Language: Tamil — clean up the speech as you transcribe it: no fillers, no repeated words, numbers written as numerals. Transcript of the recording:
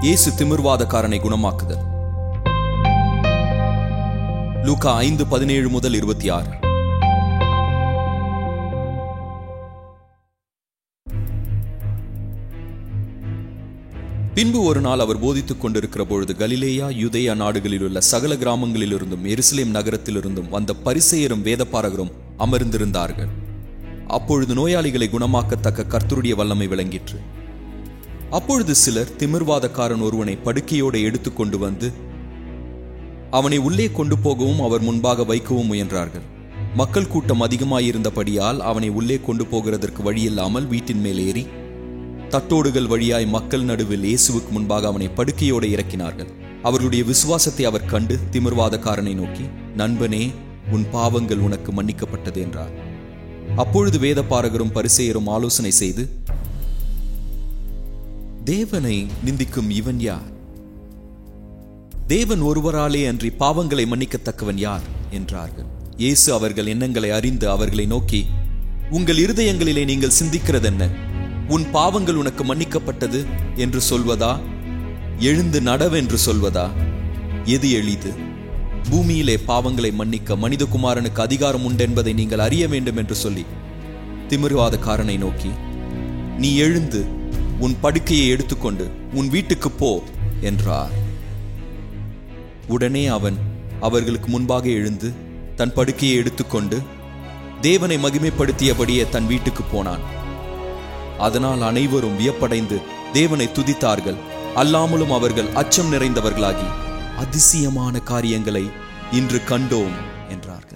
இயேசு திமிர்வாதக்காரனை குணமாக்குதல். லூக்கா 5:17 முதல் 26. பின்பு ஒரு நாள் அவர் போதித்துக் கொண்டிருக்கிற பொழுது கலிலேயா யூதேயா நாடுகளில் உள்ள சகல கிராமங்களிலிருந்தும் எருசலேம் நகரத்திலிருந்தும் வந்த பரிசேயரும் வேதபாரகரும் அமர்ந்திருந்தார்கள். அப்பொழுது நோயாளிகளை குணமாக்கத்தக்க கர்த்தருடைய வல்லமை விளங்கிற்று. அப்பொழுது சிலர் திமிர்வாதக்காரன் ஒருவனை படுக்கையோடு எடுத்துக்கொண்டு வந்து அவனை உள்ளே கொண்டு போகவும் அவர் முன்பாக வைக்கவும் முயன்றார்கள். மக்கள் கூட்டம் அதிகமாயிருந்தபடியால் அவனை உள்ளே கொண்டு போகிறதற்கு வழியில்லாமல் வீட்டின் மேல் ஏறி தட்டோடுகள் வழியாய் மக்கள் நடுவில் இயேசுவுக்கு முன்பாக அவனை படுக்கையோடு இறக்கினார்கள். அவர்களுடைய விசுவாசத்தை அவர் கண்டு திமிர்வாதக்காரனை நோக்கி, நண்பனே, உன் பாவங்கள் உனக்கு மன்னிக்கப்பட்டது என்றார். அப்பொழுது வேதபாரகரும் பரிசேயரும் ஆலோசனை செய்து, தேவனை நிந்திக்கும் இவன் யார்? தேவன் ஒருவராலே அன்றி பாவங்களை மன்னிக்கத்தக்கவன் யார் என்றார்கள். இயேசு அவர்கள் எண்ணங்களை அறிந்து அவர்களை நோக்கி, உங்கள் இருதயங்களிலே நீங்கள் சிந்திக்கிறதென்ன? உன் பாவங்கள் உனக்கு மன்னிக்கப்பட்டது என்று சொல்வதா, எழுந்து நடவென்று சொல்வதா? எது எளிது? பூமியிலே பாவங்களை மன்னிக்க மனிதகுமாரனுக்கு அதிகாரம் உண்டென்பதை நீங்கள் அறிய வேண்டும் என்று சொல்லி திமிர்வாதக்காரனை நோக்கி, நீ எழுந்து உன் படுக்கையை எடுத்துக்கொண்டு உன் வீட்டுக்கு போ என்றார். உடனே அவன் அவர்களுக்கு முன்பாக எழுந்து தன் படுக்கையை எடுத்துக்கொண்டு தேவனை மகிமைப்படுத்தியபடியே தன் வீட்டுக்கு போனான். அதனால் அனைவரும் வியப்படைந்து தேவனை துதித்தார்கள். அல்லாமலும் அவர்கள் அச்சம் நிறைந்தவர்களாகி, அதிசயமான காரியங்களை இன்று கண்டோம் என்றார்கள்.